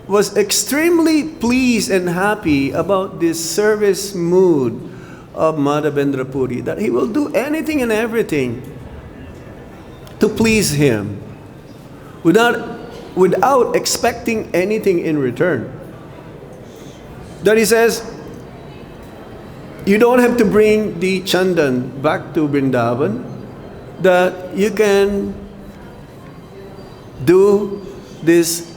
was extremely pleased and happy about this service mood of Madhavendra Puri, that he will do anything and everything to please him without expecting anything in return. That he says, you don't have to bring the chandan back to Vrindavan, that you can do this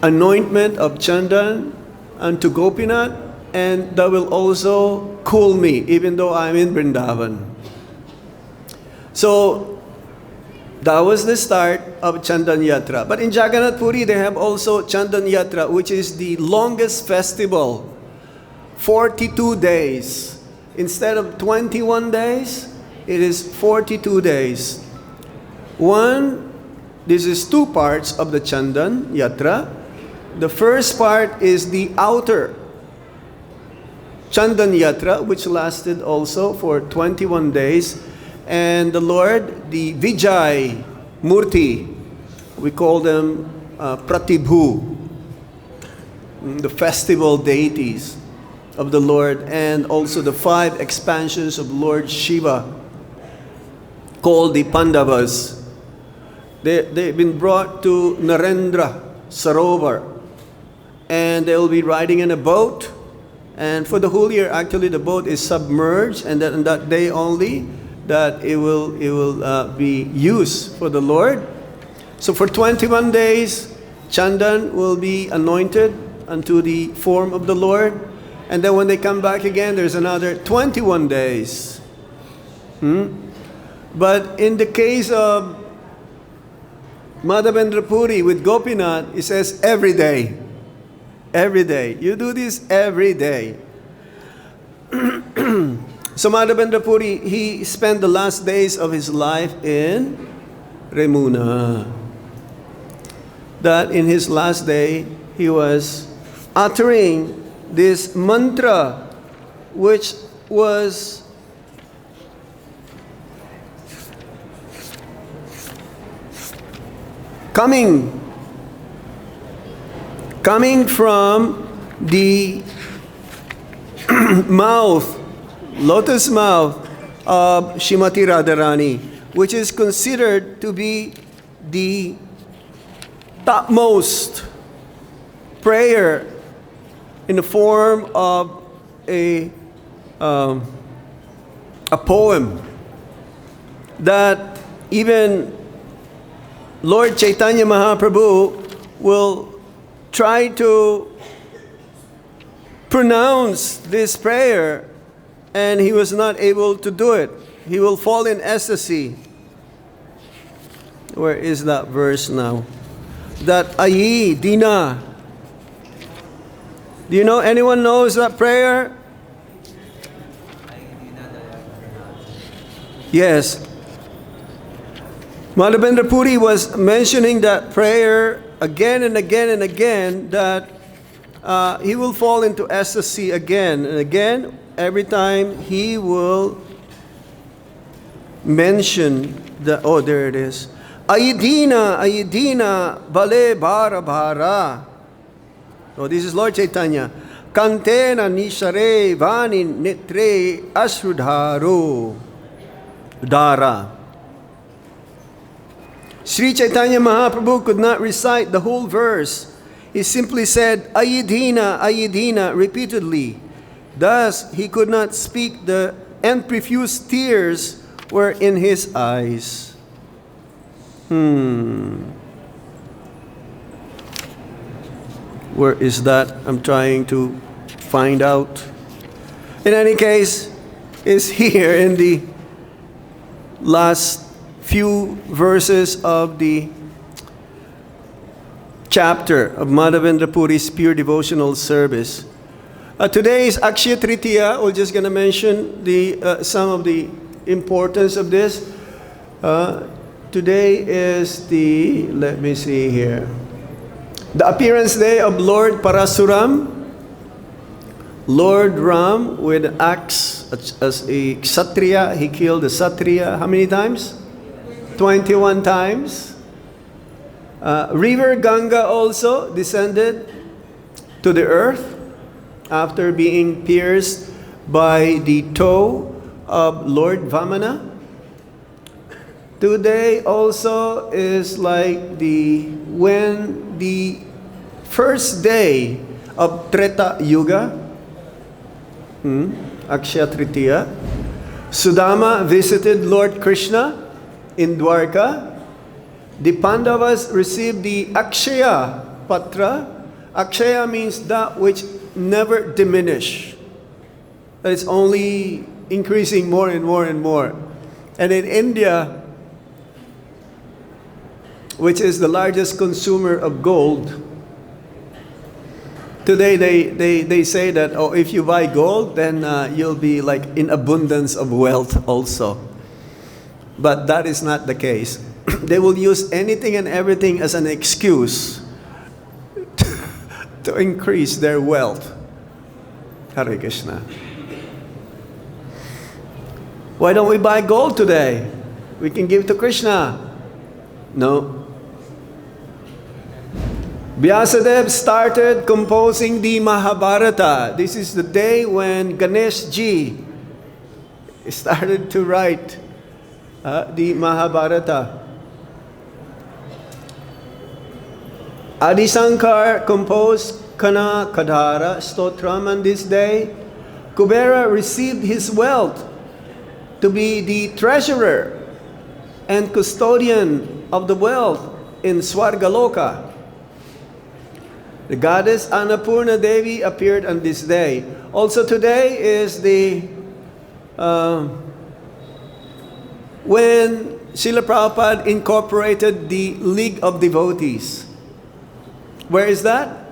anointment of chandan unto Gopinath, and that will also cool me, even though I'm in Vrindavan. So that was the start of Chandan Yatra. But in Jagannath Puri, they have also Chandan Yatra, which is the longest festival, 42 days. Instead of 21 days, it is 42 days. This is two parts of the Chandan Yatra. The first part is the outer Chandan Yatra, which lasted also for 21 days. And the Lord, the Vijay Murti, we call them Pratibhu, the festival deities of the Lord, and also the 5 expansions of Lord Shiva, called the Pandavas. They've been brought to Narendra Sarovar, and they'll be riding in a boat. And for the whole year, actually, the boat is submerged, and that on that day only, that it will be used for the Lord. So for 21 days, Chandan will be anointed unto the form of the Lord. And then when they come back again, there's another 21 days. But in the case of Madhavendra Puri with Gopinath, it says every day. Every day. You do this every day. So Madhavendra Puri, he spent the last days of his life in Remuna. That in his last day, he was uttering this mantra, which was coming from the mouth, lotus mouth of Srimati Radharani, which is considered to be the topmost prayer in the form of a poem that even Lord Chaitanya Mahaprabhu will try to pronounce this prayer, and he was not able to do it. He will fall in ecstasy. Where is that verse now? That ayi dina. Do you know, anyone knows that prayer? Yes. Madhavendra Puri was mentioning that prayer again and again and again, that he will fall into ecstasy again and again every time he will mention the, oh, there it is. Ayidina, ayidina, bale bara bara. Oh, this is Lord Chaitanya. Kantena nishare vani netre asrudharu dara. Sri Chaitanya Mahaprabhu could not recite the whole verse. He simply said, Ayidina, Ayidina, repeatedly. Thus, he could not speak, and profuse tears were in his eyes. Where is that? I'm trying to find out. In any case, it's here in the last few verses of the chapter of Madhavendra Puri's pure devotional service. Today is Akshaya Tritiya. We're just going to mention some of the importance of this. Today is the, let me see here, the appearance day of Lord Parasuram. Lord Ram with an axe as a Kshatriya. He killed a Kshatriya how many times? 21 times. River Ganga also descended to the earth after being pierced by the toe of Lord Vamana. Today also is like when the first day of Treta Yuga, Akshaya Tritiya, Sudama visited Lord Krishna in Dwarka. The Pandavas received the Akshaya Patra. Akshaya means that which never diminish. That is only increasing more and more and more. And in India, which is the largest consumer of gold, today they say that, oh, if you buy gold, then you'll be like in abundance of wealth also. But that is not the case. They will use anything and everything as an excuse to increase their wealth. Hare Krishna. Why don't we buy gold today? We can give to Krishna. No. Vyasadeva started composing the Mahabharata. This is the day when Ganesh Ji started to write the Mahabharata. Adi Shankar composed Kana Kadhara Stotram on this day. Kubera received his wealth to be the treasurer and custodian of the wealth in Swargaloka. The goddess Annapurna Devi appeared on this day. Also today is when Srila Prabhupada incorporated the League of Devotees. Where is that?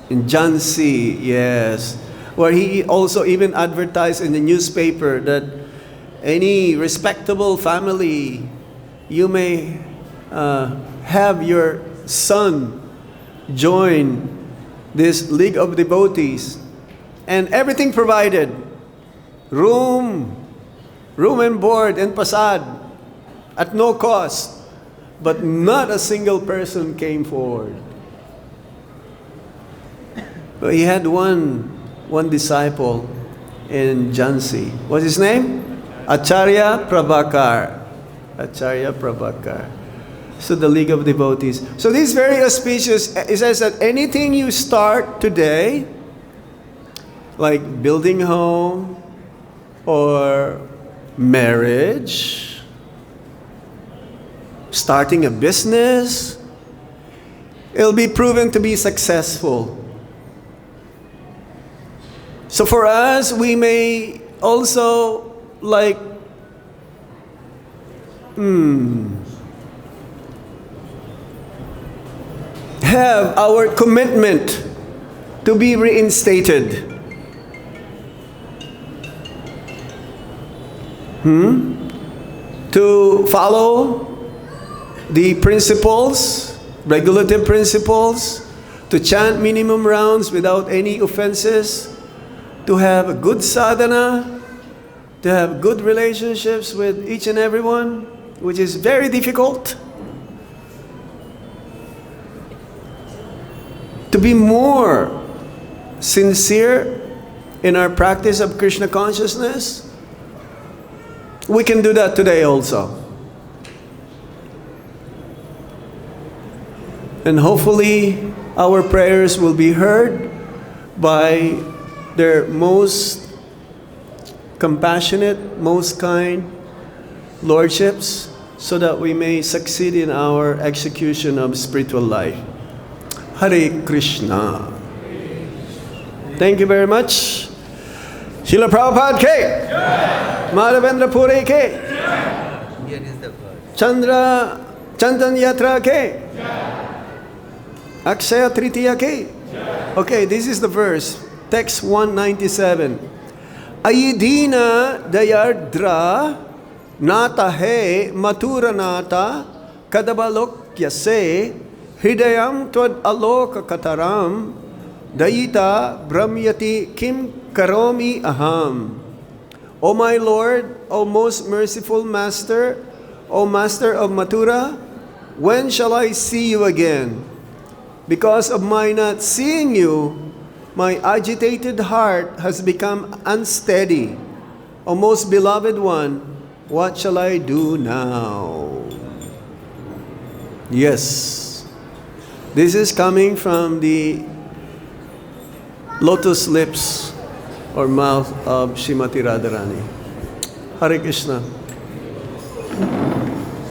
In Jhansi, yes. where he also even advertised in the newspaper that any respectable family, you may have your son join this League of Devotees. And everything provided. Room and board and pasad at no cost. But not a single person came forward. But he had one disciple in Jhansi. What's his name? Acharya Prabhakar. Acharya Prabhakar. So the League of Devotees. So this is very auspicious. It says that anything you start today, like building home or marriage, starting a business, it'll be proven to be successful. So for us, we may also like have our commitment to be reinstated. To follow the principles, regulative principles, to chant minimum rounds without any offenses, to have a good sadhana, to have good relationships with each and everyone, which is very difficult. To be more sincere in our practice of Krishna consciousness. We can do that today also. And hopefully our prayers will be heard by their most compassionate, most kind lordships, so that we may succeed in our execution of spiritual life. Hare Krishna. Thank you very much. Srila Prabhupada ke, Madhavendra Puri ke, Chandan Yatra ke, Akshaya Tritiya ke. Okay, this is the verse. Text 197. Ayidina-dayardra nata he matura nata kadabalokyase hridayam twad aloka kataram dayita brahmyati kim karomi aham. O my Lord, O most merciful Master, O Master of Mathura, when shall I see you again? Because of my not seeing you, my agitated heart has become unsteady. O most beloved one, what shall I do now? Yes, this is coming from the lotus lips or mouth of Srimati Radharani. Hare Krishna.